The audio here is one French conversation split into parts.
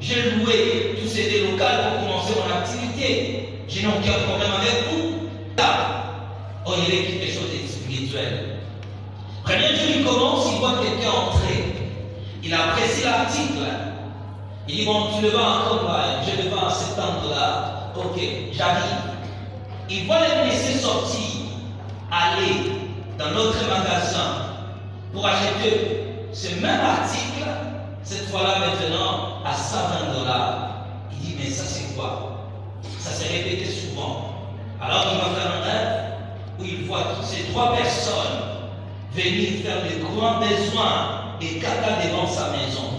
J'ai loué tous ces aides locales pour commencer mon activité. Je n'ai aucun problème avec vous. Là, oh, il y avait quelque chose de spirituel. Premier jour, il commence, il voit quelqu'un entrer. Il apprécie l'article. Il dit, bon, tu le vends encore là, je le vends à cet endroit-là. Ok, j'arrive. Il voit les blessés sortir, aller dans notre magasin pour acheter ce même article, cette fois-là maintenant à 120 $. Il dit, mais ça c'est quoi? Ça s'est répété souvent. Alors il va faire un rêve où il voit toutes ces 3 personnes venir faire de grands besoins et caca devant sa maison.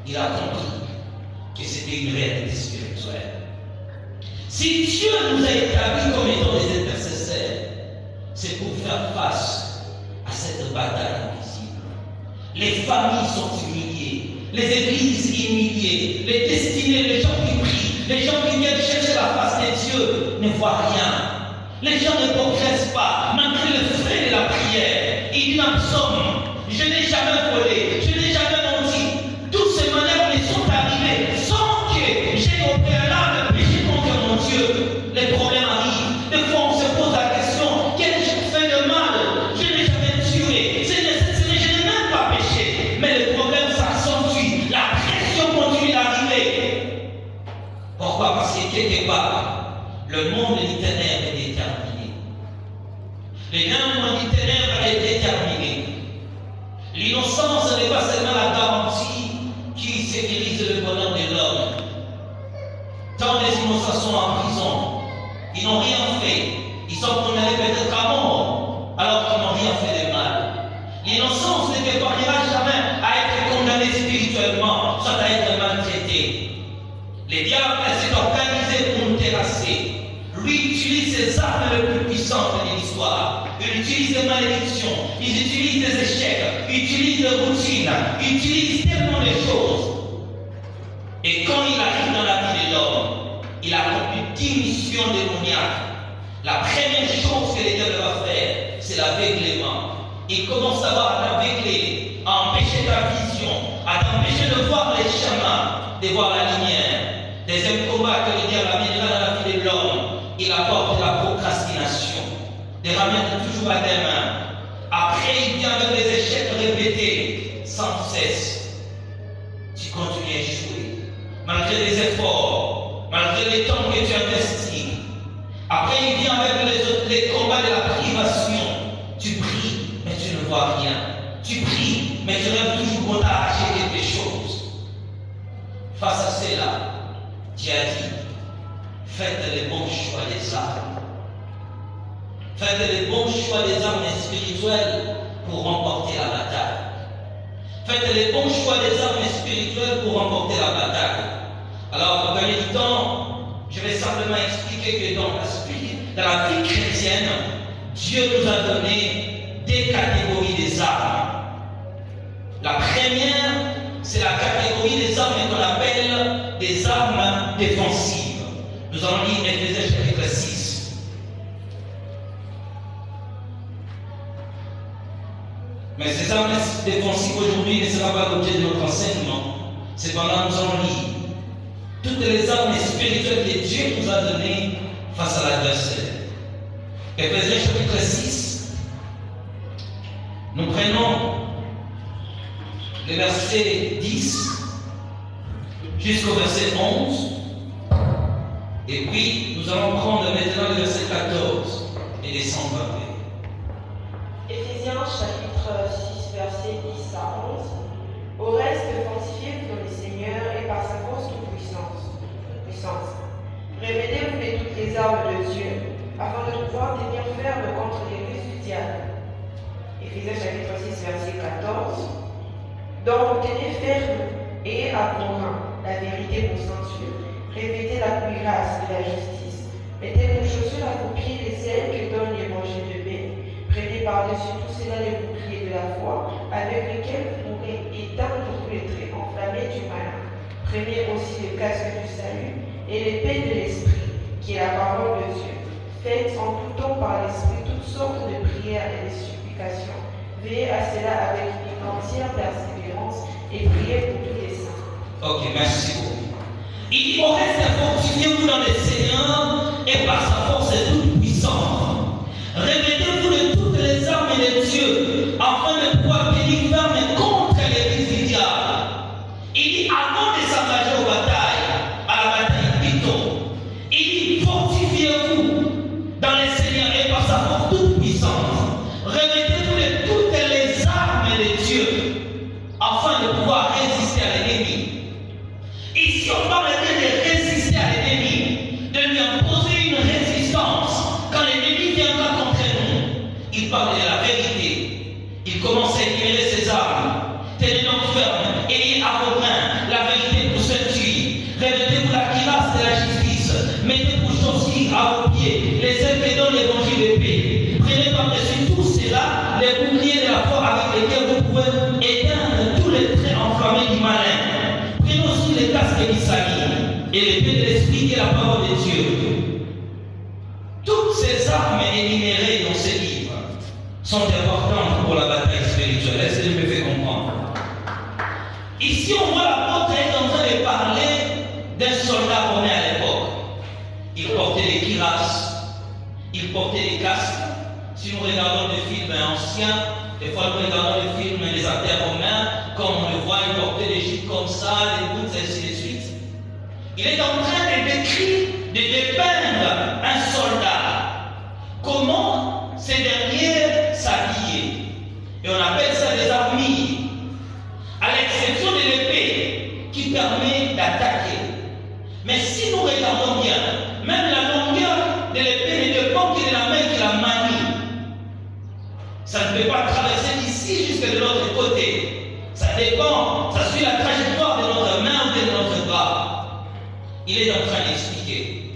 Il a compris que c'était une réalité spirituelle. Si Dieu nous a établis comme étant des intercesseurs, c'est pour faire face à cette bataille invisible. Les familles sont humiliées, les églises humiliées, les destinés, les gens qui prient, les gens qui viennent chercher la face de Dieu ne voient rien. Les gens ne progressent pas, malgré le frais de la prière. Il dit dans Psaume, je n'ai jamais volé, je n'ai jamais menti. Toutes ces manières me sont arrivées sans que j'ai au préalable péché contre mon Dieu. Les problèmes arrivent. Des fois, on se pose la question, qu'est-ce que j'ai fait de mal? Je n'ai jamais tué. Je n'ai même pas péché. Mais le problème s'accentue. La pression continue d'arriver. Pourquoi? Parce que quelque part, le monde littéraire est déterminé. Le monde littéraire est déterminé. L'innocence n'est pas seulement la garantie qui sécurise le bonheur de l'homme. Tant des innocents sont en prison, ils n'ont rien fait. Ils sont condamnés peut-être à mort, alors qu'ils n'ont rien fait de mal. L'innocence ne t'épargnera jamais à être condamné spirituellement, soit à être maltraité. Les diables s'est organisé pour nous terrasser. Lui utilise ses armes les plus puissantes de l'histoire. Il utilise des malédictions, il utilise des échecs, il utilise des routines, il utilise tellement de choses. Et quand il arrive dans la vie de l'homme, il a accompli 10 missions démoniaques. La première chose que le diable va faire, c'est l'aveuglement. Il commence à t'aveugler, à empêcher ta vision, à t'empêcher de voir les chemins, de voir la lumière. Deuxième combat que le diable amènera dans la vie de l'homme, il apporte la procrastination, de remettre toujours à tes mains. Après, il vient avec des échecs répétés, sans cesse. Tu continues à échouer, malgré les efforts, malgré les temps que tu investis. Après, il vient avec les combats de la privation. Tu pries, mais tu ne vois rien. Tu pries, mais tu rêves toujours qu'on t'a arraché quelque chose. Face à cela, Dieu a dit, faites les bons choix des armes. Faites les bons choix des armes spirituelles pour remporter la bataille. Faites les bons choix des armes spirituelles pour remporter la bataille. Alors, pour gagner du temps, je vais simplement expliquer que dans la vie chrétienne, Dieu nous a donné des catégories des armes. La première, c'est la catégorie des armes qu'on appelle des armes défensives. Nous allons lire Éphésiens chapitre 6. Mais ces armes défensives aujourd'hui ne seront pas l'objet de notre enseignement. Cependant, nous allons lire toutes les armes spirituelles que Dieu nous a données face à l'adversaire. Éphésiens chapitre 6. Nous prenons le verset 10 jusqu'au verset 11. Et puis, nous allons prendre maintenant le verset 14 et descendre après. Éphésiens chapitre 6, verset 10 à 11. Au reste, fortifiez-vous dans le Seigneur et par sa force toute puissance. Revêtez-vous de toutes les armes de Dieu, afin de pouvoir tenir ferme contre les ruses du diable. Éphésiens chapitre 6, verset 14. Donc vous tenez ferme et à vos reins la vérité pour ceinture. Revêtez la cuirasse de la justice. Mettez vos chaussures à vos pieds les ailes que donne l'évangile de paix. Prenez par-dessus tout cela les boucliers de la foi, avec lesquels vous pourrez éteindre tous les traits enflammés du malin. Prenez aussi le casque du salut et l'épée de l'esprit, qui est la parole de Dieu. Faites en tout temps par l'esprit toutes sortes de prières et de supplications. Veillez à cela avec une entière persévérance et priez pour tous les saints. Ok, merci beaucoup. Il dit, au reste, fortifiez-vous dans le Seigneur et par sa force toute puissante. Revêtez-vous de toutes les armes de Dieu afin de pouvoir tenir ferme contre l'église du diable. Il dit, avant de s'engager aux batailles, à la bataille plutôt, il dit, fortifiez-vous dans le Seigneur et par sa force toute puissante. Revêtez-vous de toutes les armes de Dieu afin de pouvoir résister à l'ennemi. Ici, on parle bien de résister à l'ennemi, de lui imposer une résistance. Quand l'ennemi viendra contre nous, il parle de la vérité. Il commence à énumérer ses armes. Tenez donc ferme, ayez à vos mains la vérité pour ceinture. Revêtez-vous la cuirasse de la justice. Mettez pour chaussures à vos pieds les épées dans l'évangile de paix. Prenez par-dessus tout cela les boucliers de la foi avec lesquels vous pouvez éteindre tous les traits enflammés du malin. Prenez aussi les casques d'Isaïe et l'épée de l'esprit qui est la parole de Dieu. Toutes ces armes énumérées dans ce livre sont importantes pour la bataille spirituelle. Est-ce que je me fais comprendre? Ici, on voit l'apôtre est en train de parler d'un soldat romain à l'époque. Il portait des cuirasses, il portait des casques. Si nous regardons des films anciens, des fois nous regardons des films des artères romains, comme on le voit, il portait des gîtes comme ça, des boots, ainsi de suite. Il est en train de décrire, de dépeindre un soldat. Comment ces derniers s'habillaient. Et on appelle ça des armilles. À l'exception de l'épée qui permet d'attaquer. Mais si nous regardons bien, même la longueur de l'épée ne dépend que de la main qui la manie. Ça ne peut pas traverser d'ici jusqu'à de l'autre côté. Ça dépend, ça suit la trajectoire de notre main ou de notre bras. Il est en train d'expliquer.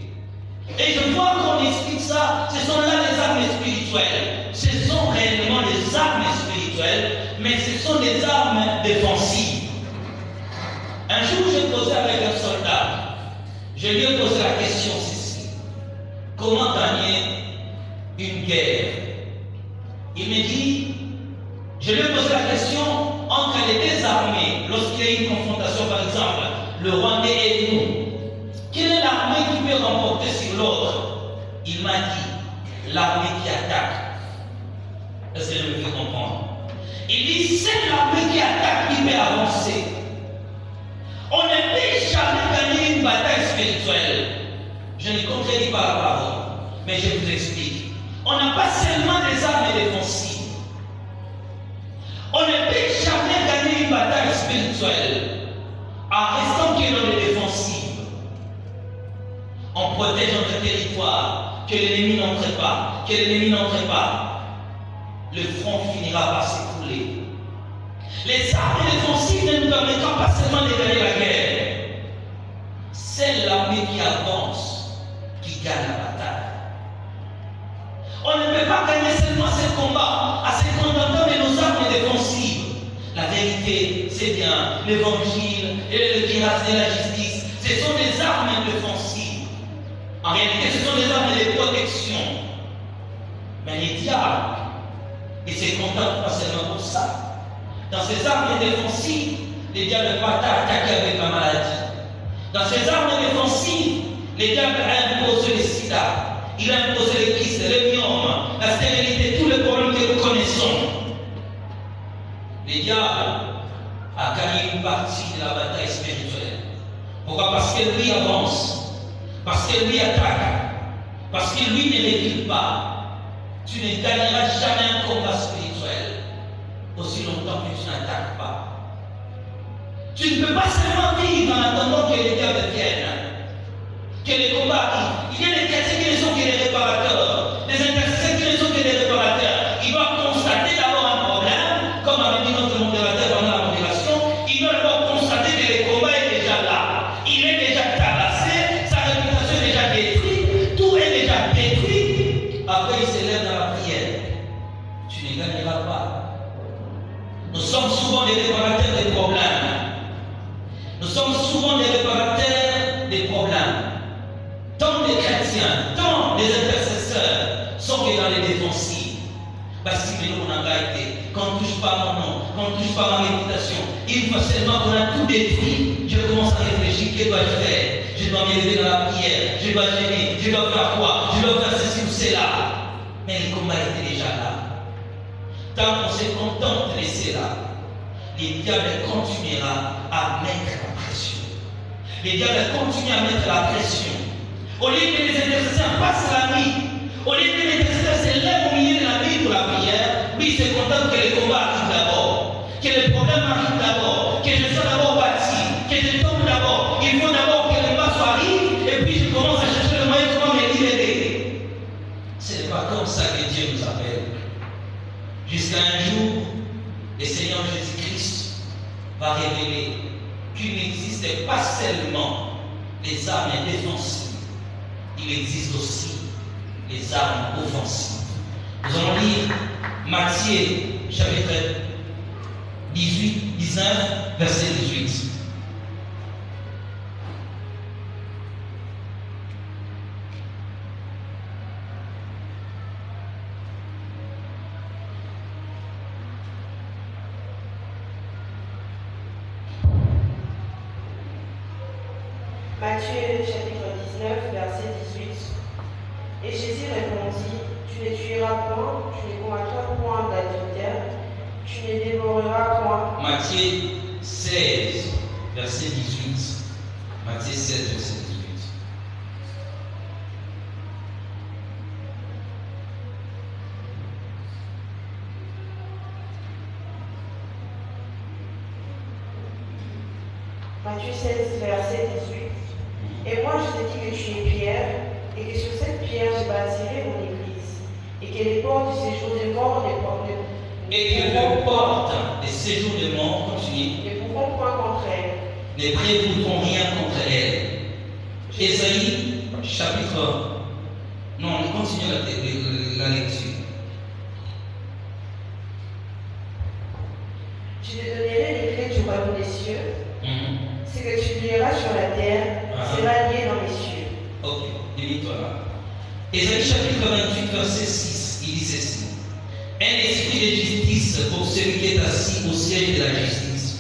Et je vois qu'on explique ça, ce sont là les armes spirituelles. Ce sont réellement des armes spirituelles, mais ce sont des armes défensives. Un jour, je causais avec un soldat. Je lui ai posé la question ceci. Comment gagner une guerre? Il me dit, je lui ai posé la question entre les deux armées, lorsqu'il y a une confrontation, par exemple, le Rwandais et nous. Quelle est l'armée qui peut remporter sur l'autre? Il m'a dit, l'armée qui attaque. Est-ce que je me fais comprendre? Il dit, c'est l'armée qui attaque qui peut avancer. On ne peut jamais gagner une bataille spirituelle. Je ne contredis pas la parole, mais je vous explique. On n'a pas seulement des armes défensives. On ne peut jamais gagner une bataille spirituelle en restant que dans les défensives. On protège notre territoire, que l'ennemi n'entre pas, que l'ennemi n'entre pas. Le front finira par s'écrouler. Les armes défensives ne nous permettront pas seulement de gagner la guerre. C'est l'armée qui avance qui gagne la bataille. On ne peut pas gagner seulement ce combat en se contentant de nos armes défensives. La vérité, c'est bien l'évangile et le cuirasse de la justice. Ce sont des armes défensives. En réalité, ce sont des armes de protection. Mais les diables, ils se contentent pas seulement pour ça. Dans ces armes défensives, les diables ne peuvent pas attaquer avec la maladie. Dans ces armes défensives, les diables imposent le sida. Il a imposé le kyste, le myome, la stérilité, tous les problèmes que nous connaissons. Les diables a gagné une partie de la bataille spirituelle. Pourquoi? Parce que lui avance, parce que lui attaque, parce que lui ne recule pas. Tu ne gagneras jamais un combat spirituel aussi longtemps que tu n'attaques pas. Tu ne peux pas seulement vivre en attendant que les diables viennent, que les combats arrivent. Il y a des chrétiens qui ne sont que des réparateurs, des intercesseurs qui ne sont que des réparateurs. Ils doivent constater d'abord un problème, comme avait dit notre modérateur pendant la modération. Ils doivent d'abord constater que le combat est déjà là. Il est déjà tabassé, sa réputation est déjà détruite, tout est déjà détruit. Après, il se lève dans la prière. Tu ne gagneras pas. Nous sommes souvent des réparateurs des problèmes. Nous sommes souvent des réparateurs des problèmes. Tant des chrétiens, tant des intercesseurs sont que dans les défensives. Parce que nous, on a été, qu'on ne touche pas mon nom, qu'on ne touche pas ma réputation. Une fois seulement qu'on a tout détruit, je commence à réfléchir, que dois-je faire? je dois m'élever dans la prière, je dois gêner, je dois faire quoi, je dois faire ceci ou cela. Mais le combat était déjà là. Tant qu'on se contente de cela, le diable continuera à mettre la pression. Le diable continue à mettre la pression. Au lieu que les intercesseurs passent la nuit, au lieu que les intercesseurs se lèvent au milieu de la nuit pour la prière, lui il se contente que le combat arrive d'abord, que le problème arrive d'abord, que je sois d'abord bâti, que je tombe d'abord. Il faut d'abord que le passe arrive et puis je commence à chercher le moyen comment me libérer. Ce n'est pas comme ça que Dieu nous appelle. Jusqu'à un jour, le Seigneur Jésus-Christ va révéler qu'il n'existe pas seulement les armes défensives, il existe aussi les armes offensives. Nous allons lire Matthieu chapitre 19, verset 18. Matthieu chapitre 19, verset 18. Et Jésus répondit, tu ne tueras point, tu ne commettras point d'adultère, tu ne dévoreras point. Matthieu 16, verset 18. Matthieu 16, verset 18. Matthieu 16, verset 18. Et moi je te dis que tu es Pierre, et que sur cette pierre je bâtirai mon église, et que les portes du séjour des morts ne pourront point contre elle. Ne prévoudront rien contre elle. Ésaïe, chapitre. Non, on continue la lecture. Je te donnerai les clés du royaume des cieux. Ce que tu lieras sur la terre sera lié dans les cieux. Ok, lis-toi là. Ésaïe chapitre 28, verset 6, il dit ceci. Un esprit de justice pour celui qui est assis au siège de la justice,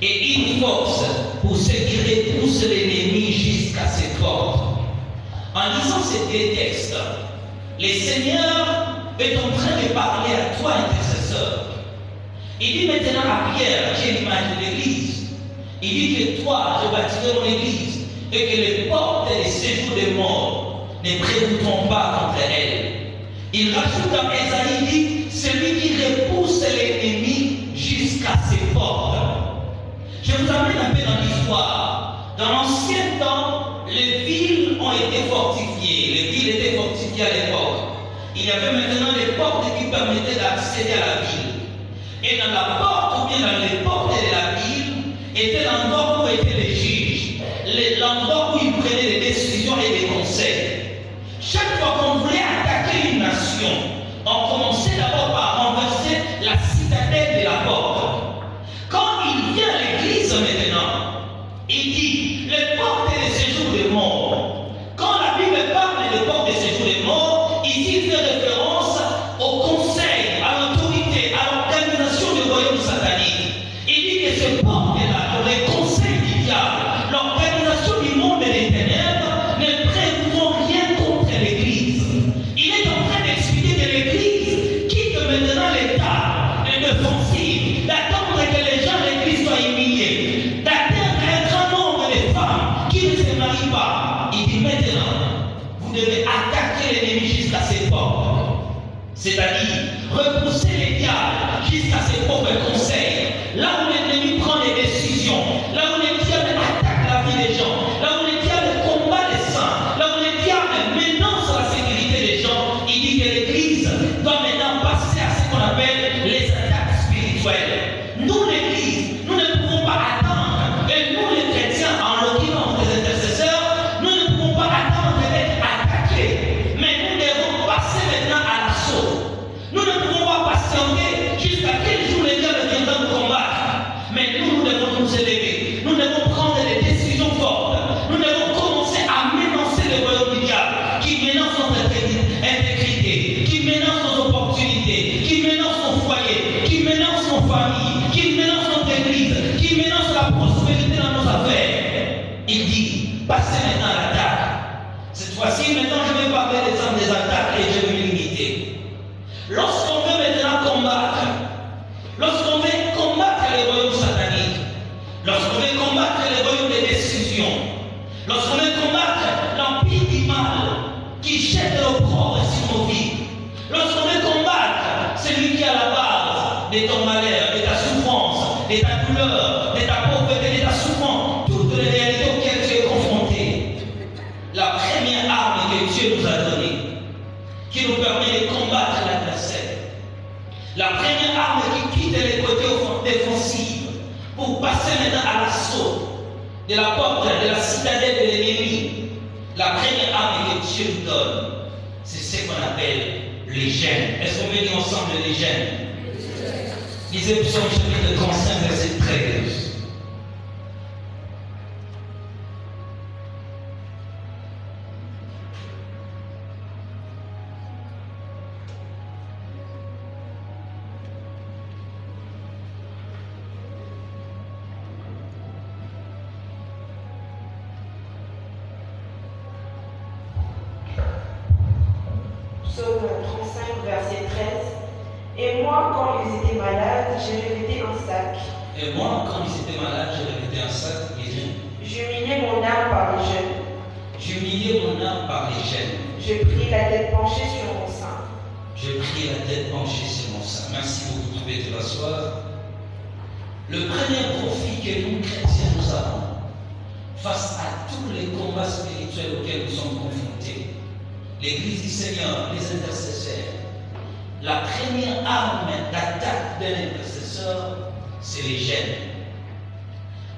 et une force pour ceux qui repoussent l'ennemi jusqu'à ses portes. En lisant ces deux textes, le Seigneur est en train de parler à toi, intercesseur. Il dit maintenant à Pierre, qui est l'image de l'Église, il dit que toi, je bâtirai mon Église, et que les portes des séjours des morts ne prévoudront pas contre elle. Il rajoute dans Ésaïe, il dit, celui qui repousse l'ennemi jusqu'à ses portes. Je vous amène un peu dans l'histoire. Dans l'ancien temps, les villes ont été fortifiées. Les villes étaient fortifiées à l'époque. Il y avait maintenant des portes qui permettaient d'accéder à la ville. Et dans la porte, ou bien dans les portes de la ville, était l'endroit où étaient les juges, l'endroit où ils prenaient des décisions et des conseils. Chaque fois qu'on voulait attaquer une nation, on commençait d'abord par renverser la citadelle de la porte. Quand il vient à l'église maintenant, il dit les portes des séjours des morts. Quand la Bible parle des portes des séjours des morts, ici il fait référence au conseil, à l'autorité, à l'organisation du royaume satanique. Il dit que ces portes-là, les conseils du diable, l'organisation du monde des ténèbres, ne prévoudront rien contre l'Église. Il est en train d'expliquer que l'Église quitte maintenant l'état de l'offensive, d'attendre que les gens de l'Église soient humiliés, d'atteindre un grand nombre de femmes qui ne se marient pas. Il dit maintenant, vous devez attaquer l'ennemi jusqu'à ses portes. C'est-à-dire repousser les diables jusqu'à ses propres conseils. Là où l'ennemi prend des décisions, là où le diable attaque la vie des gens, là où le diable combat les saints, là où le diable menace la sécurité des gens, il dit que l'Église doit maintenant passer à ce qu'on appelle les attaques spirituelles. Nous, l'Église, nous ne pouvons pas attendre, et nous les chrétiens, en l'occurrence les intercesseurs, nous ne pouvons pas attendre d'être attaqués, mais nous devons passer maintenant à l'assaut. Nous ne pouvons pas patienter jusqu'à quel jour les diables viendront nous combattre. passer maintenant à l'attaque. Cette fois-ci, maintenant, je vais parler des attaques et je vais me limiter. Lorsqu'on veut maintenant combattre, lorsqu'on veut combattre les royaumes sataniques, lorsqu'on veut combattre les royaumes des décisions, lorsqu'on veut combattre l'empire du mal qui jette l'opprobre sur nos vies, lorsqu'on veut combattre celui qui est à la base de ton malheur, de ta souffrance, de ta douleur, de ta pauvreté, de ta souffrance, toutes les réalités auxquelles tu es confronté, la première arme que Dieu nous a donnée, qui nous permet de combattre l'adversaire, la première arme qui quitte les côtés défensifs pour passer maintenant à l'assaut de la porte, de la citadelle de l'ennemi, la première arme que Dieu nous donne, c'est ce qu'on appelle les gènes. Est-ce qu'on veut dire ensemble les gènes? Lisez Psaume chapitre 35, verset 13. Psaume 35, verset 13. Et moi, quand ils étaient malades, j'ai répété un sac. Et moi, quand ils étaient malades, j'ai répété un sac. J'humiliais mon âme par les jeûnes. J'humiliais mon âme par les gènes. Je pris la tête penchée sur mon sein. Je pris la tête penchée sur mon sein. Merci beaucoup, tu peux te rasseoir. Le premier profit que nous, chrétiens, nous avons face à tous les combats spirituels auxquels nous sommes confrontés, l'Église du Seigneur, les intercesseurs, la première arme d'attaque d'un intercesseur, c'est les gènes.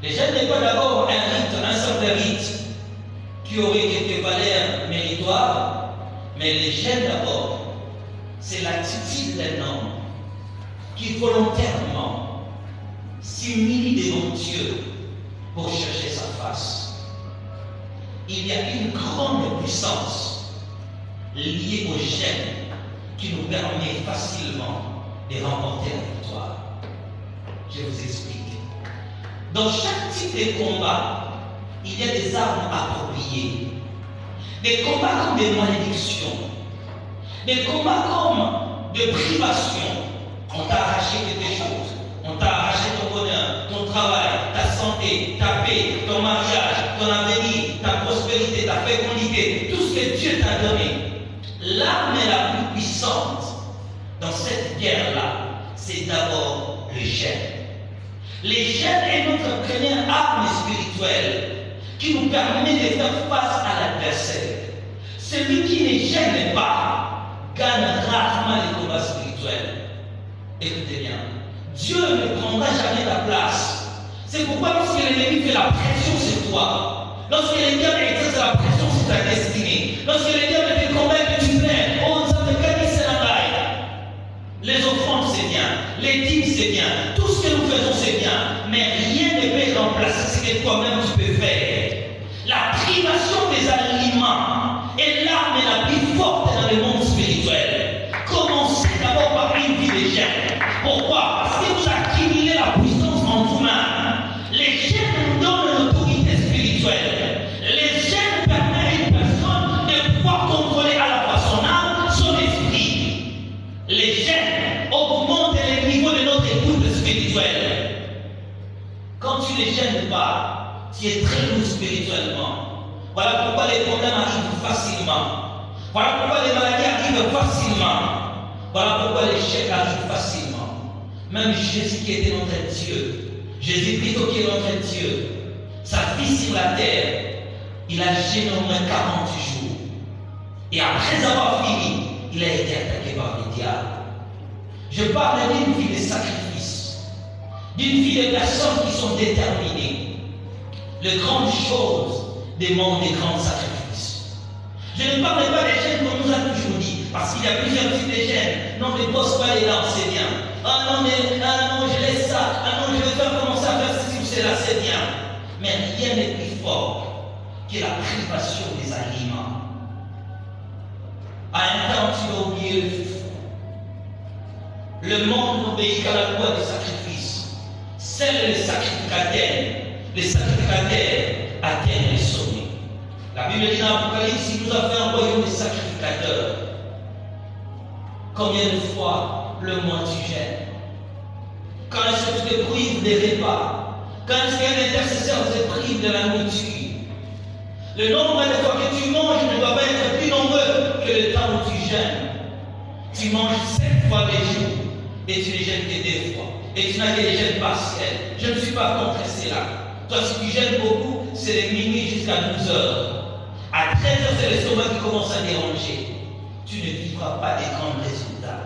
Les gènes n'est pas d'abord un rite, un simple rite qui aurait quelques valeurs méritoires, mais les gènes d'abord, c'est l'attitude d'un homme qui volontairement s'humilie devant Dieu pour chercher sa face. Il y a une grande puissance liée aux gènes qui nous permet facilement de remporter la victoire. Je vous explique. Dans chaque type de combat, il y a des armes appropriées. Des combats comme des malédictions. Des combats comme des privations. On t'a arraché quelque chose. On t'a arraché ton bonheur, ton travail, ta santé, ta paix, ton mariage, ton avenir, ta prospérité, ta fécondité, tout ce que Dieu t'a donné. L'arme la plus puissante dans cette guerre-là, c'est d'abord le gène. Les gènes est notre première arme spirituelle qui nous permet de faire face à l'adversaire. Celui qui ne gêne pas gagne rarement les combats spirituels. Écoutez bien, Dieu ne prendra jamais ta place. C'est pourquoi lorsque l'ennemi fait la pression sur toi, lorsque le diable exerce la pression sur ta destinée, lorsque le diable te convainc que tu plais, oh, ça me gagne, c'est la taille. Les offrandes, c'est bien. Les dîmes, c'est bien. Tout ce que nous faisons, c'est bien. Mais rien ne peut remplacer ce que toi-même tu peux faire. La privation des aliments est l'arme la plus forte dans le monde spirituel. Commencez d'abord par une vie de gêne. Pourquoi? Parce que vous accumulez la puissance en vous-même. Les gènes nous donnent l'autorité spirituelle. Les gènes permettent à une personne de pouvoir contrôler à la fois son âme, son esprit. Les gènes augmentent le niveau de notre écoute spirituelle. Quand tu ne les gênes pas, tu es très lourd spirituellement. Voilà pourquoi les problèmes arrivent facilement. Voilà pourquoi les maladies arrivent facilement. Voilà pourquoi l'échec arrive facilement. Même Jésus qui était notre Dieu, Jésus plutôt qui est notre Dieu, sa vie sur la terre, il a gêné au moins 40 jours. Et après avoir fini, il a été attaqué par le diable. Je parle d'une vie de sacrifice, d'une vie de personnes qui sont déterminées. Les grandes choses demandent des grands sacrifices. Je ne parle pas des gènes qu'on nous a toujours dit, parce qu'il y a plusieurs types de gènes. Non, ne pose pas les dents, c'est bien. Ah non, je laisse ça. Ah non, je vais faire commencer à faire ceci ou cela, c'est bien. Mais rien n'est plus fort que la privation des aliments. À un temps, tu as oublié le fou. Le monde n'obéit qu'à la loi du sacrifice. Seuls les sacrificataires atteignent les sommets. La Bible dit dans l'Apocalypse, il nous a fait un royaume de sacrificateurs. Combien de fois le mois tu gênes? Quand est-ce que tu te prives des repas? Quand est-ce qu'un intercesseur te prive de la nourriture? Le nombre de fois que tu manges ne doit pas être plus nombreux que le temps où tu jeûnes. Tu manges 7 fois les jours et tu ne jeûnes que 2 fois. Et tu n'as que des jeûnes partiels. Je ne suis pas contre cela. Toi, si tu jeûnes beaucoup, c'est de minuit jusqu'à 12 heures. À 13 heures, c'est l'estomac qui commence à déranger. Tu ne vivras pas des grands résultats.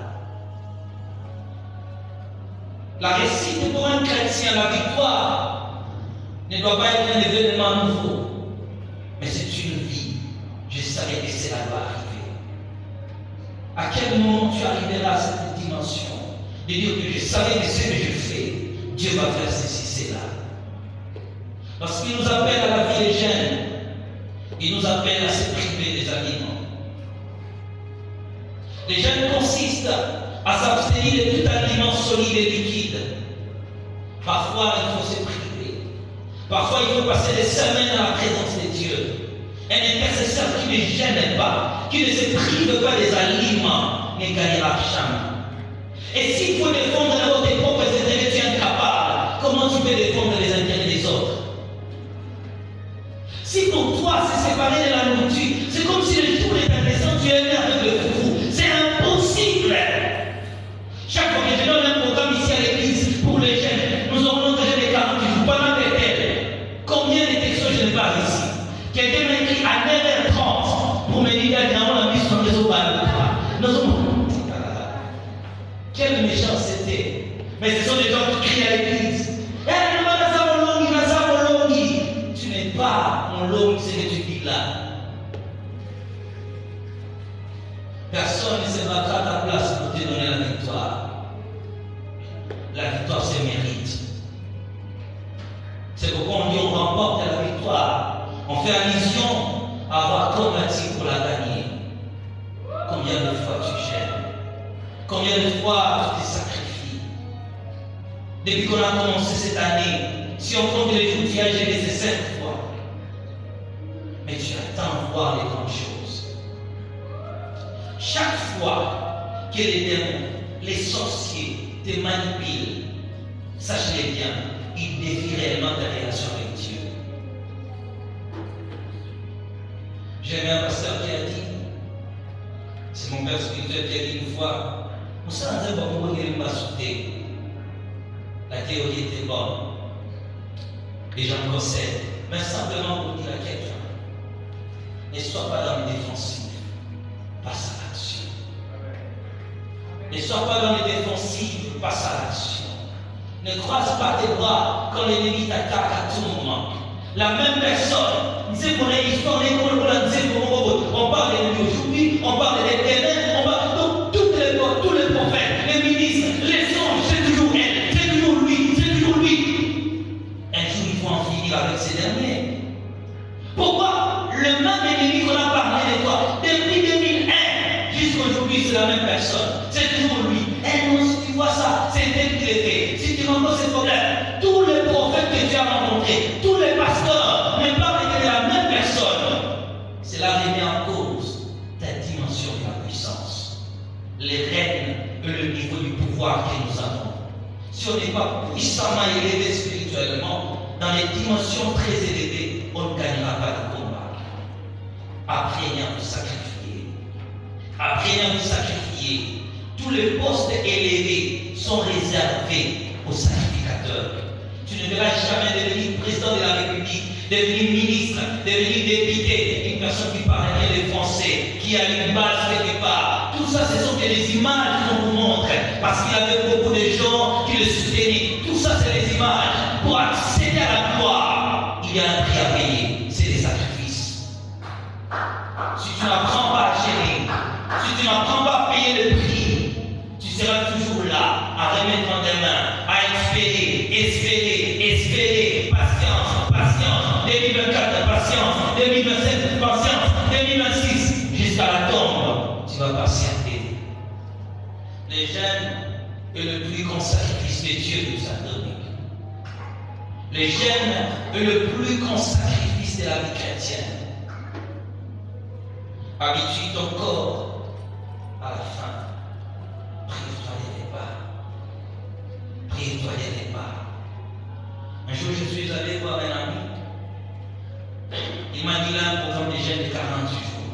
La réussite pour un chrétien, la victoire, ne doit pas être un événement nouveau. Mais c'est une vie. Je savais que cela doit arriver. À quel moment tu arriveras à cette dimension de dire que je savais que ce que je fais, Dieu va faire ceci, cela. Lorsqu'il nous appelle à la vie des jeunes, il nous appelle à se priver des aliments. Les jeûnes consistent à s'abstenir de tout aliment solide et liquide. Parfois, il faut se priver. Parfois, il faut passer des semaines dans la présence de Dieu. Un intercesseur qui ne gêne pas, qui ne se prive pas des aliments, ne gagnera jamais. Et s'il faut défendre d'abord tes propres intérêts, tu es incapable. Comment tu peux défendre les intérêts des autres? Si pour toi c'est séparé de la nourriture, c'est comme si le jour de ta naissance tu es né avec le foufou. C'est impossible. Chaque fois que je donne un programme ici à l'église pour les jeunes, nous aurons notre jeûne de 40 jours pendant l'été. Combien de textos je ne parle ici? Quelqu'un m'a écrit à 9h30 pour me dire qu'on a mis sur le réseau par quelle méchanceté. Mais ce sont des gens qui crient à l'église. Tu n'es pas mon long, c'est que tu dis là. Personne ne se battra à ta place pour te donner la victoire. La victoire se mérite. C'est pourquoi on dit on remporte la victoire. On fait allusion à avoir combattu pour la gagner. Combien de fois tu gênes? Combien de fois tu te sacrifies? Depuis qu'on a commencé cette année, si on compte les jours, tu as gêné 5 fois. Mais tu attends de voir les grandes choses. Chaque fois que les démons, les sorciers te manipulent, sache-les bien, ils défient réellement ta relation avec Dieu. J'ai un pasteur qui a dit, c'est mon père spirituel qui a dit une fois, on s'est dans un moment qui m'a sauté. La théorie était bonne. Les gens possèdent. Mais simplement pour dire à quelqu'un, ne sois pas dans le défensif, passe à l'action. Ne sois pas dans le défensif, passe à l'action. Ne croise pas tes bras quand l'ennemi t'attaque à tout moment. La même personne, on parle de lui aujourd'hui, on parle de l'éternel, on parle de tous les prophètes, les ministres, les anges, c'est toujours elle, c'est toujours lui, c'est toujours lui. Un jour, il faut en finir avec ces derniers. Pourquoi? Le même ennemi qu'on a parlé de toi, depuis 2001 jusqu'aujourd'hui, c'est la même personne, c'est toujours lui. Et non, si tu vois ça, c'est elle qui les fait. Si tu rencontres ces problèmes, tous les prophètes que tu as rencontrés, tous les pasteurs, ne parlent que de la même personne. Cela remet en cause ta dimension de la puissance, les règles et le niveau du pouvoir que nous avons. Si on n'est pas puissamment élevé spirituellement, dans les dimensions très élevées, on ne gagnera pas le combat. Apprenez à vous sacrifier. Apprenez à vous sacrifier. Tous les postes élevés sont réservés aux sacrificateurs. Tu ne verras jamais devenir président de la République, devenir ministre, devenir député, une personne qui parle bien le français, qui a une base quelque part. Tout ça, ce sont que des images qu'on vous montre, parce qu'il y avait beaucoup de gens qui le soutenaient. Tout ça, c'est des images. Pour accéder à la gloire, il y a un prix à payer, c'est des sacrifices. Si tu n'apprends pas à gérer, si tu n'apprends pas à payer le prix, tu seras toujours là, à remettre en des mains, à espérer, patience, 2024, patience, 2027, patience, 2026, jusqu'à la tombe, tu vas patienter. Les jeûnes est le plus grand sacrifice que Dieu nous a donné. Les jeûnes est le plus grand sacrifice de la vie chrétienne. Habitue ton corps à la faim. Prive-toi des repas. Prive-toi des repas. Un jour, je suis allé voir un ami. Il m'a dit là un programme de jeûne de 40 jours.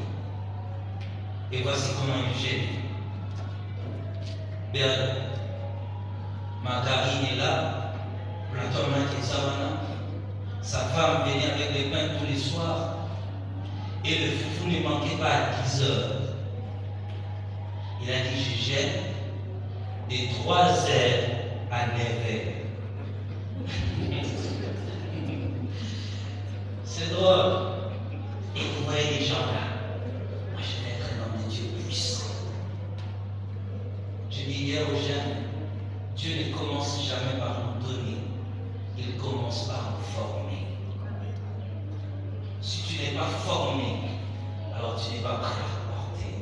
Et voici comment il gêne. Bien, Margarine est là, Platon et Savana. Sa femme venait avec les pains tous les soirs. Et le foufou ne manquait pas à 10 heures. Il a dit, je gêne de 3 heures à 9 heures. C'est drôle. Et vous voyez les gens là. Moi, je vais être un homme de Dieu puissant. Je dis hier aux jeunes, Dieu ne commence jamais par nous donner. Il commence par nous former. Si tu n'es pas formé, alors tu n'es pas prêt à porter.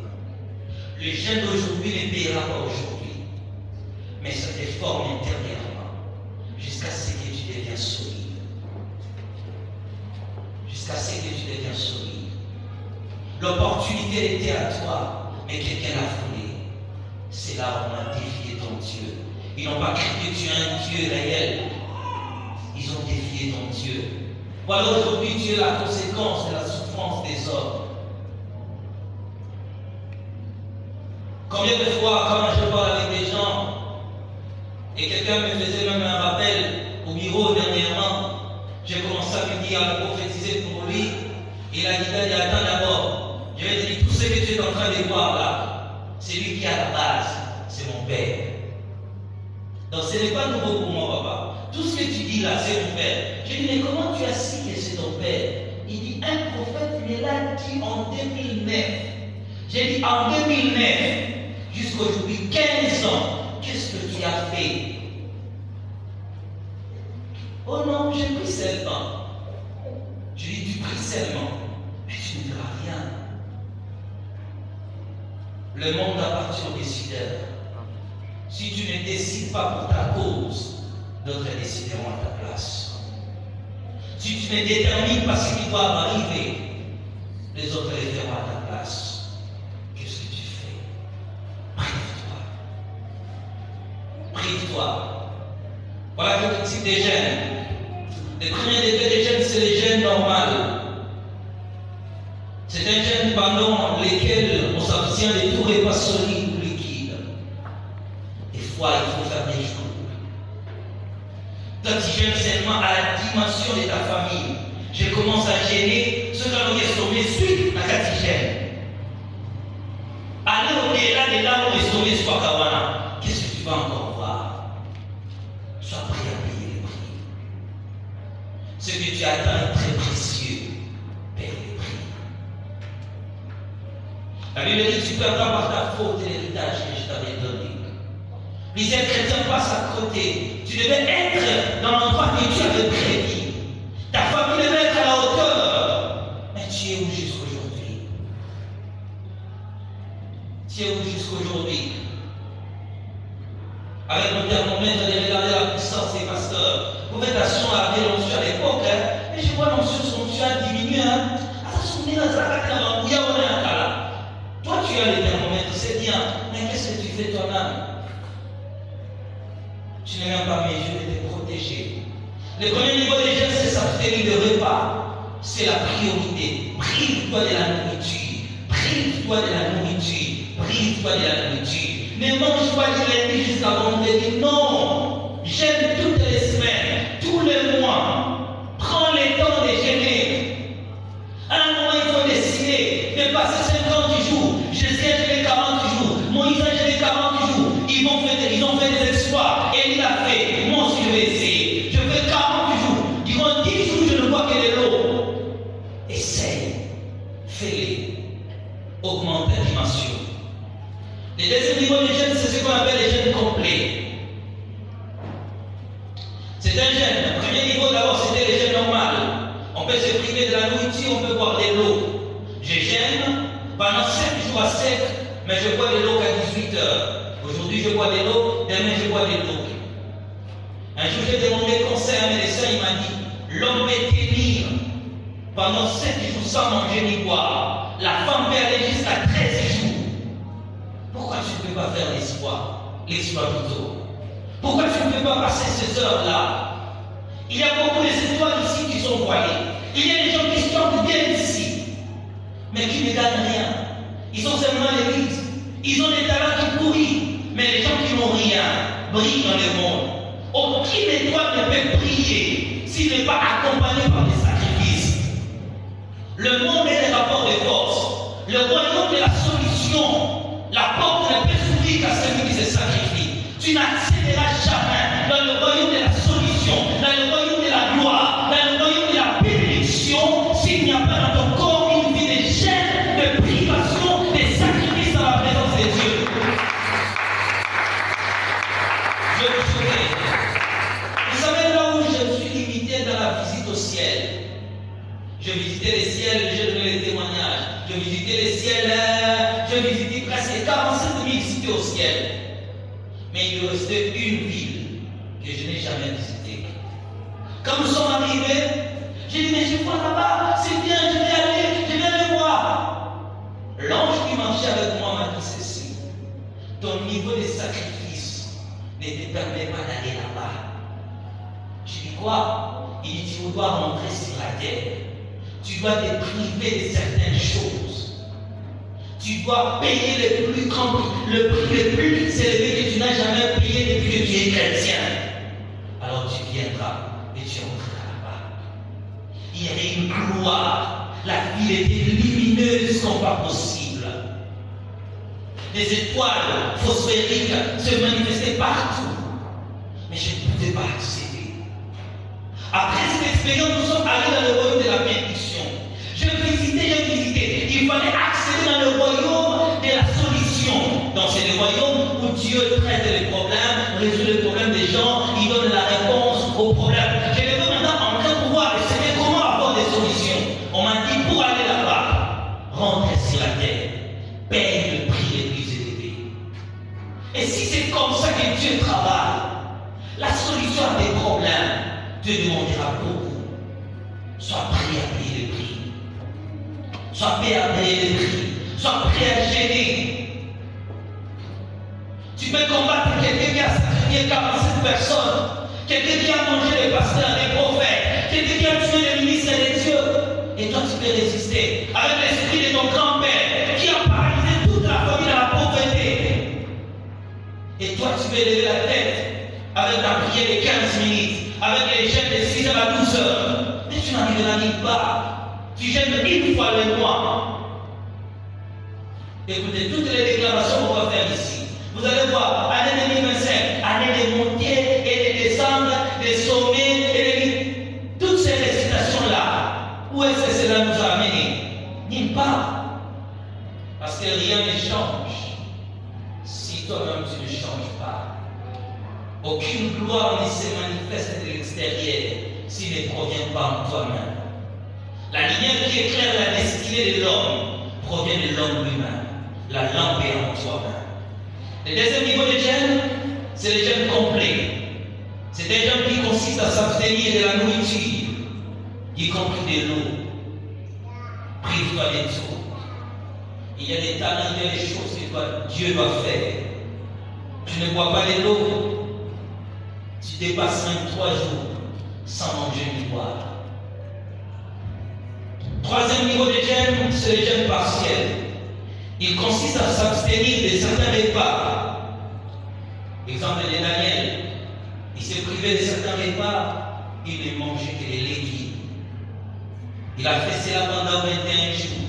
Le jeune d'aujourd'hui ne payera pas aujourd'hui. Mais ça te forme intérieurement jusqu'à ce que tu deviens solide. Jusqu'à ce que tu deviens solide. L'opportunité était à toi, mais quelqu'un l'a foulée. C'est là où on a défié ton Dieu. Ils n'ont pas cru que tu es un Dieu réel. Ils ont défié ton Dieu. Voilà aujourd'hui tu es la conséquence de la souffrance des hommes. Combien de fois quand je parle avec des gens et quelqu'un me faisait même un rappel au bureau dernièrement, j'ai commencé à me dire, à me prophétiser pour lui. Il a dit, attends d'abord, je vais te dire tout ce que tu es en train de voir là, c'est lui qui est à la base, c'est mon père. Donc ce n'est pas nouveau pour moi, papa. Tout ce que tu dis là, c'est mon père. Je dis, mais comment tu as su que c'est ton père? Il dit, un prophète me l'a dit en 2009. J'ai dit, en 2009, jusqu'à aujourd'hui, 15 ans, qu'est-ce que tu as fait? Oh non, j'ai pris seulement. Je dis, tu pries seulement, mais tu ne feras rien. Le monde appartient aux décideurs. Si tu ne décides pas pour ta cause, d'autres décideront à ta place. Si tu ne détermines pas ce qui doit arriver, les autres les feront à ta place. Qu'est-ce que tu fais? Prive-toi. Prive-toi. Voilà quelques types de gènes. Le premier degré des gènes, c'est les gènes normales. C'est un gène pendant lequel on s'abstient de tout repas solide ou liquide. Des fois, il faut faire des jours. Toi, tu gênes seulement à la dimension de ta famille. Je commence à gêner ceux qui ont estomac suite à catigène. Aller au-delà de là où l'estomac soit kawana. Qu'est-ce que tu vas encore voir? Sois prêt à payer les prix. Ce que tu attends est très précieux. Paye les prix. La Bible dit, tu perdras par ta faute l'héritage que je t'avais donné. Plusieurs chrétiens passent à côté. Tu devais être dans l'endroit que tu avais prévu. Ta famille devait être à la hauteur. Mais tu es où jusqu'aujourd'hui? Tu es où jusqu'aujourd'hui? Avec mon thermomètre, j'ai regardé la puissance des pasteurs. Vous faites attention à la l'onction à l'époque, mais je vois l'onction a diminué. Toi, tu as le thermomètre, c'est bien. Mais qu'est-ce que tu fais toi-même? Tu n'es même pas mesuré de te protéger. Le premier niveau des jeunes, c'est s'abstenir de repas. C'est la priorité. Prive-toi de la nourriture. Prive-toi de la nourriture. Prive-toi de la nourriture. Ne mange pas du lundi jusqu'à vendredi. Non. Jeûne toutes les semaines, tous les mois. Prends le temps de jeûner. À un moment, il faut décider de passer 50 jours. Jésus a jeûné 40 jours. Moïse a jeûné 40 jours. Ils ont fait des exploits. Et il a fait. Moi aussi, je vais essayer. Je fais 40 jours. Durant 10 jours, je ne bois que de l'eau. Essaye. Fais-les. Augmente la dimension. Le deuxième niveau de jeûne, c'est ce qu'on appelle les jeûnes complets. C'est un jeûne. Le premier niveau, d'abord, c'était les jeûnes normales. On peut se priver de la nourriture, on peut boire de l'eau. Je jeûne pendant 7 jours à 7, mais je bois de l'eau qu'à 18 heures. Aujourd'hui, je bois de l'eau, demain, je bois de l'eau. Un jour, j'ai demandé conseil à un médecin, il m'a dit, l'homme peut tenir pendant 7 jours sans manger ni boire. La femme peut aller jusqu'à 13 jours. Pourquoi tu ne peux pas faire l'exploit plutôt? Pourquoi tu ne peux pas passer ces heures-là? Il y a beaucoup d'étoiles ici qui sont voilées. Il y a des gens qui sortent bien ici, mais qui ne gagnent rien. Ils sont seulement l'église. Ils ont des talents qui pourrissent, mais les gens qui n'ont rien brillent dans le monde. Aucune étoile ne peut briller s'il n'est pas accompagné par des sacrifices. Le monde est des rapports de force. Le royaume est la solution. La porte ne peut s'ouvrir qu'à celui qui se sacrifie. Tu n'accéderas jamais dans le royaume de la solution, dans le royaume de la gloire, dans le royaume de la bénédiction, s'il n'y a pas dans ton corps une vie de gêne, de privation, de sacrifice dans la présence de Dieu. Je vous souviens. Vous savez, là où je suis limité dans la visite au ciel, je visitais les ciels, je donnais les témoignages. Je visitais les ciels, je visitais presque 47 000 cités au ciel. Mais il restait une ville que je n'ai jamais visitée. Quand nous sommes arrivés, j'ai dit, mais je vois là-bas, c'est bien, je vais aller voir. L'ange qui marchait avec moi m'a dit ceci: ton niveau de sacrifice ne te permet pas d'aller là-bas. J'ai dit quoi? Il dit, tu dois rentrer sur la terre. Tu dois te priver de certaines choses. Tu dois payer le prix le plus élevé que tu n'as jamais payé depuis que tu es chrétien. Alors tu viendras et tu entreras là-bas. Il y avait une gloire. La ville était lumineuse comme pas possible. Des étoiles phosphériques se manifestaient partout. Mais je ne pouvais pas accéder. Après cette expérience, nous sommes allés dans le royaume de la bénédiction. J'ai visité. Il fallait accéder dans le royaume de la solution. Donc c'est le royaume où Dieu traite les problèmes, résout les problèmes des gens, il donne la réponse aux problèmes. Je devais maintenant entrer pour voir essayer comment avoir des solutions. On m'a dit, pour aller là-bas, rentrez sur la terre, paye le prix le plus élevé. Et si c'est comme ça que Dieu travaille, la solution à tes problèmes te demandera beaucoup. Sois prêt à payer le prix. Sois prêt à payer le prix. Sois prêt à gêner. Tu peux combattre quelqu'un qui a sacrifié 47 personnes, quelqu'un qui a mangé les pasteurs, les prophètes, quelqu'un qui a tué les ministres de Dieu. Et toi, tu peux résister avec l'esprit de ton grand-père qui a paralysé toute la famille dans la pauvreté. Et toi, tu peux lever la tête avec ta prière de 15 minutes, avec les jeûnes de 6 heures à 12 heures. Mais tu n'arriveras nulle part. Tu jeûnes une fois le mois. Écoutez, toutes les déclarations qu'on va faire ici. Vous allez voir, année 2025, année de montée et de descendre, des sommets et de... Toutes ces récitations-là, où est-ce que cela nous a amené? Nulle part. Parce que rien ne change si toi-même tu ne changes pas. Aucune gloire ne se manifeste de l'extérieur s'il ne provient pas en toi-même. La lumière qui éclaire la destinée de l'homme provient de l'homme lui-même. La lampe est en toi-même. Le deuxième niveau de jeûne, c'est le jeûne complet. C'est un jeûne qui consiste à s'abstenir de la nourriture, y compris de l'eau. Prive-toi de tout. Il y a des talents, il y a des choses que Dieu doit faire. Tu ne bois pas de l'eau. Tu dépasses même 3 jours sans manger ni boire. Troisième niveau de jeûne, c'est le jeûne partiel. Il consiste à s'abstenir de certains repas. Exemple de Daniel, il s'est privé de certains repas, il ne mangeait que des légumes. Il a fait cela pendant 21 jours.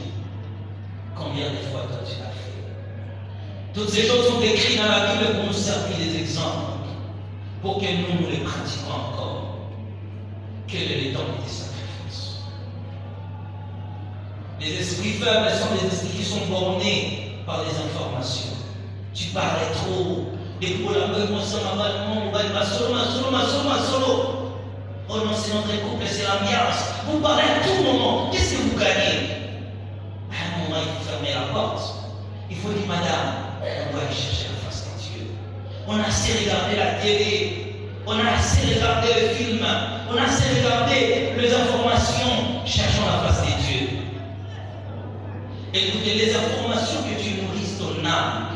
Combien de fois toi tu l'as fait? Toutes ces choses sont écrites dans la Bible pour nous servir des exemples, pour que nous les pratiquions encore. Quel est le temps des sacrifices? Les esprits faibles sont des esprits qui sont bornés par des informations. Tu parlais trop. Et pour la solo. Oh non, c'est notre couple, c'est l'ambiance. Vous parlez à tout moment. Qu'est-ce que vous gagnez? À un moment, il faut fermer la porte. Il faut dire, madame, on doit aller chercher la face de Dieu. On a assez regardé la télé. On a assez regardé le film. On a assez regardé les informations, cherchons la face de Dieu. Écoutez, les informations que tu nourrisses ton âme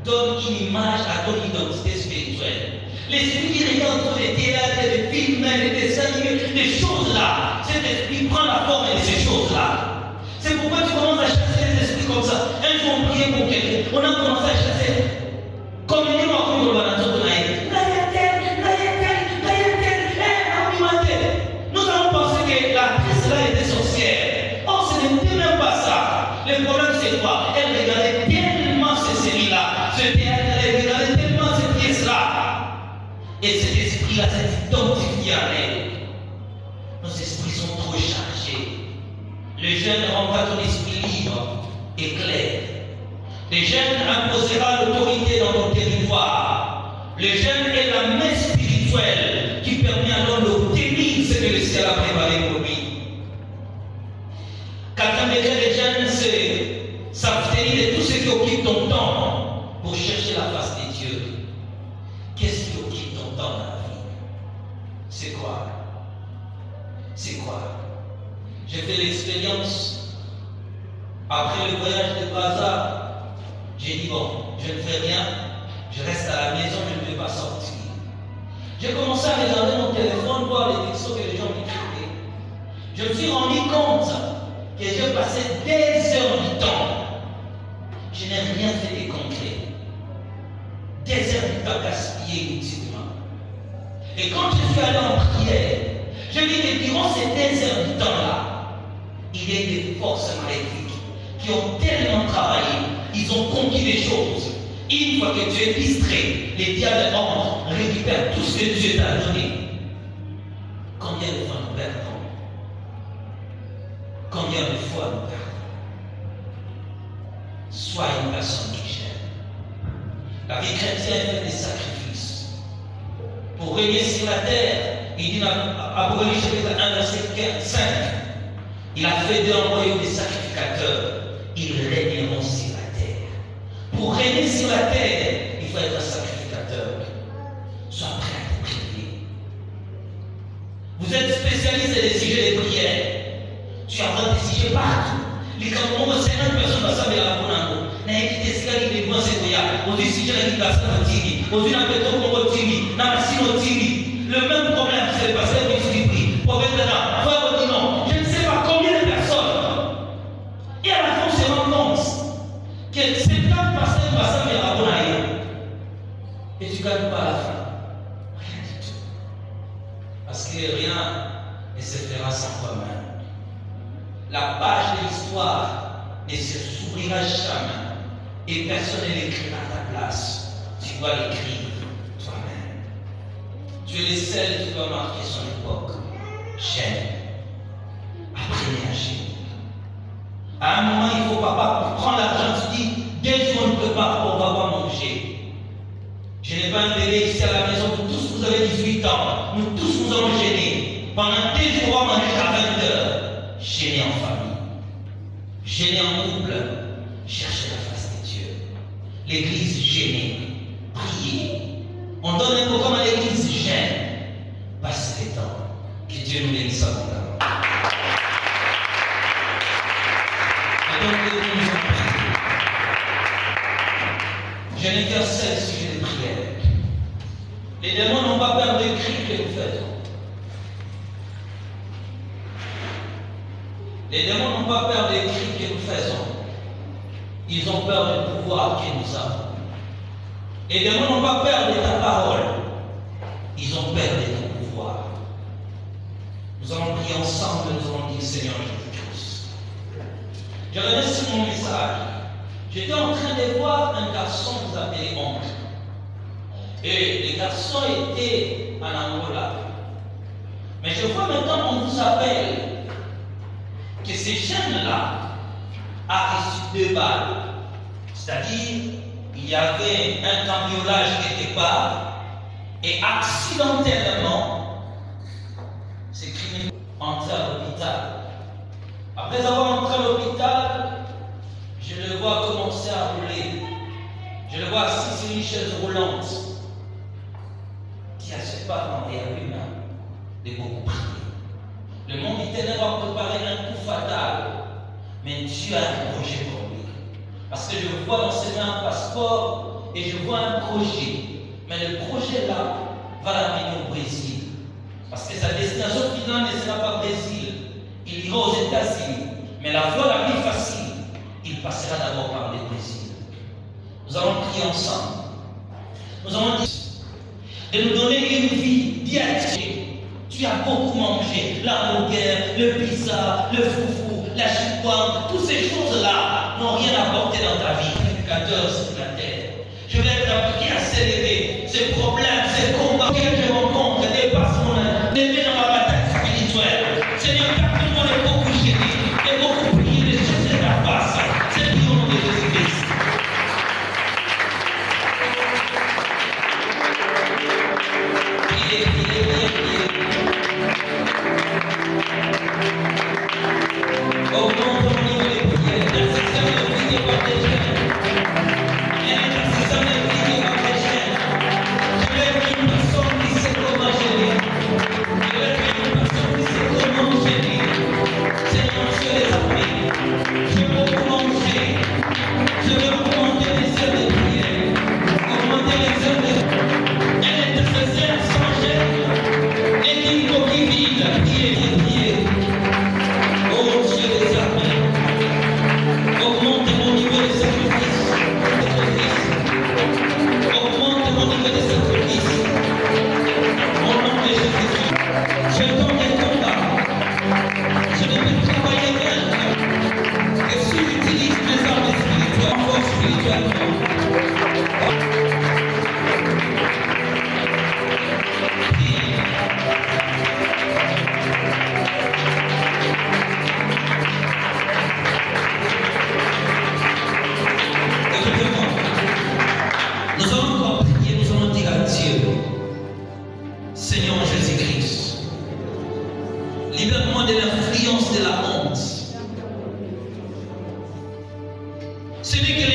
donnent une image à ton identité spirituelle. L'esprit qui regarde les théâtres, les films, les dessins, les choses là, cet esprit prend la forme de ces choses-là. C'est pourquoi tu commences à chasser les esprits comme ça. Un jour on priait pour quelqu'un, on a commencé à chasser. Comme il dit, nous avons pensé que la triste là était sorcière. Or, ce n'était même pas ça. Le problème, c'est quoi? Elle regardait tellement ces séries-là, ce théâtre, elle regardait tellement ces pièces-là. Et cet esprit-là s'est identifié à elle. Nos esprits sont trop chargés. Le jeune rendra ton esprit libre et clair. Le jeune imposera l'autorité dans ton territoire. Le jeune est la main spirituelle qui permet à l'homme d'obtenir ce que le ciel a préparé pour lui. Quatrième degré des jeunes, c'est s'abstenir de tout ce qui occupe ton temps pour chercher la face de Dieu. Qu'est-ce qui occupe ton temps dans la vie? C'est quoi? C'est quoi? J'ai fait l'expérience après le voyage de Gaza. J'ai dit bon, je ne fais rien, je reste à la maison, je ne vais pas sortir. J'ai commencé à regarder mon téléphone, voir les textos que les gens m'écrivaient. Je me suis rendu compte que j'ai passé des heures du temps. Je n'ai rien fait de concret. Des heures du temps gaspillées inutilement. Et quand je suis allé en prière, je dis que durant ces des heures du temps-là, il y a des forces maléfiques qui ont tellement travaillé, ils ont conquis des choses. Une fois que tu es distrait, les diables entrent, récupèrent tout ce que Dieu t'a donné. Combien de fois nous perdons? Combien de fois nous perdons? Sois une personne qui gêne. La vie chrétienne fait des sacrifices. Pour régner sur la terre, il dit dans Apocalypse chapitre 1, verset 5, il a fait d'eux un royaume des sacrificateurs. Ils régneront sur la terre. Pour régner sur la terre, il faut être un sacrificateur. Sois prêt à te prier. Vous êtes spécialiste des sujets de prière. Tu as des sujets partout. Les campements, c'est une personne qui va s'appeler la Bonango. N'a été escalé des bons séquoias. Aux sujets qui passent dans le TV. Aux unes appelées au TV. Dans la sino TV. Le même problème, c'est le pasteur qui se prie. Prophète dedans. Frère dit non. Je ne sais pas combien de personnes. Et à la fin, on se rend compte que c'est quand pasteur va s'appeler la Bonango. Et tu ne gagnes pas à la fin. Rien du tout. Parce que rien ne se fera sans toi-même. La page de l'histoire ne se s'ouvrira jamais et personne ne l'écrira à ta place. Tu dois l'écrire toi-même. Tu es le seul qui doit marquer son époque. J'aime. Apprenez à gérer. À un moment, il faut papa prendre l'argent. Tu dis, 2 jours, on ne peut pas, on ne va pas manger. Je n'ai pas un bébé ici à la maison. Vous tous, vous avez 18 ans. Nous tous, nous allons gêner. Pendant 2 jours, on va manger à 20 heures. Gêner en famille, gêner en couple, chercher la face de Dieu. L'église gênée, prier. On donne un programme à l'église gêne. Passe le temps. Que Dieu nous bénisse abondamment. Et donc, nous nous en prions. Je n'ai qu'un seul sujet de prière. Les démons n'ont pas peur des cris que nous faisons. Les démons n'ont pas peur des cris que nous faisons. Ils ont peur du pouvoir que nous avons. Les démons n'ont pas peur de ta parole. Ils ont peur de ton pouvoir. Nous allons prier ensemble, nous allons dire Seigneur Jésus-Christ. Je reviens sur mon message. J'étais en train de voir un garçon vous appelez oncle. Et les garçons étaient en Angola. Mais je vois maintenant qu'on vous appelle que ces jeunes-là a reçu 2 balles. C'est-à-dire, il y avait un cambriolage quelque part et accidentellement, ces criminels entrent à l'hôpital. Après avoir entré à l'hôpital, je le vois commencer à rouler. Je le vois assis sur une chaise roulante qui a ses parents derrière lui-même. de beaucoup prier. Le monde du ténèbre a préparé un coup fatal, mais Dieu a un projet pour lui. Parce que je vois l'enseignant un passeport et je vois un projet. Mais le projet là va l'amener au Brésil. Parce que sa destination finale ne sera pas Brésil. Il ira aux États-Unis. Mais la voie la plus facile, il passera d'abord par le Brésil. Nous allons prier ensemble. Nous allons dire de nous donner une vie diététique. Tu as beaucoup mangé, l'hamburger, le pizza, le foufou, la chipouane, toutes ces choses-là n'ont rien apporté dans ta vie. Éducateur sur la terre. Je vais être appris à s'élever. Ces problèmes, ces combats que je rencontre dépassent mon âme. Lever dans ma bataille spirituelle. Seigneur, garde-moi les beaucoup gênés, les beaucoup prier, les chercher ta face. C'est le nom de Jésus-Christ. Priez, priez, priez, priez. Augmente mon niveau de prière. L'intercession de prier par des jeunes. L'intercession de prier par des jeunes. Je vais être une personne qui sait comment gérer. Je vais être une personne qui sait comment gérer. Seigneur, Dieu les armées. Je veux augmenter. Je veux augmenter les heures de prière. Augmenter les heures de prière. Un intercesseur sans gêne. Et une coquille vide. Priez, priez. Oh Dieu des armées, augmente mon niveau de sacrifice. Augmente mon niveau de sacrifice. Au nom de Jésus-Christ, je donne des combats. Je ne peux travailler vaincre que si j'utilise mes armes spirituelles, force spirituellement. Nous allons encore prier, nous allons dire à Dieu, Seigneur Jésus-Christ, libère-moi de l'influence de la honte. Ce n'est que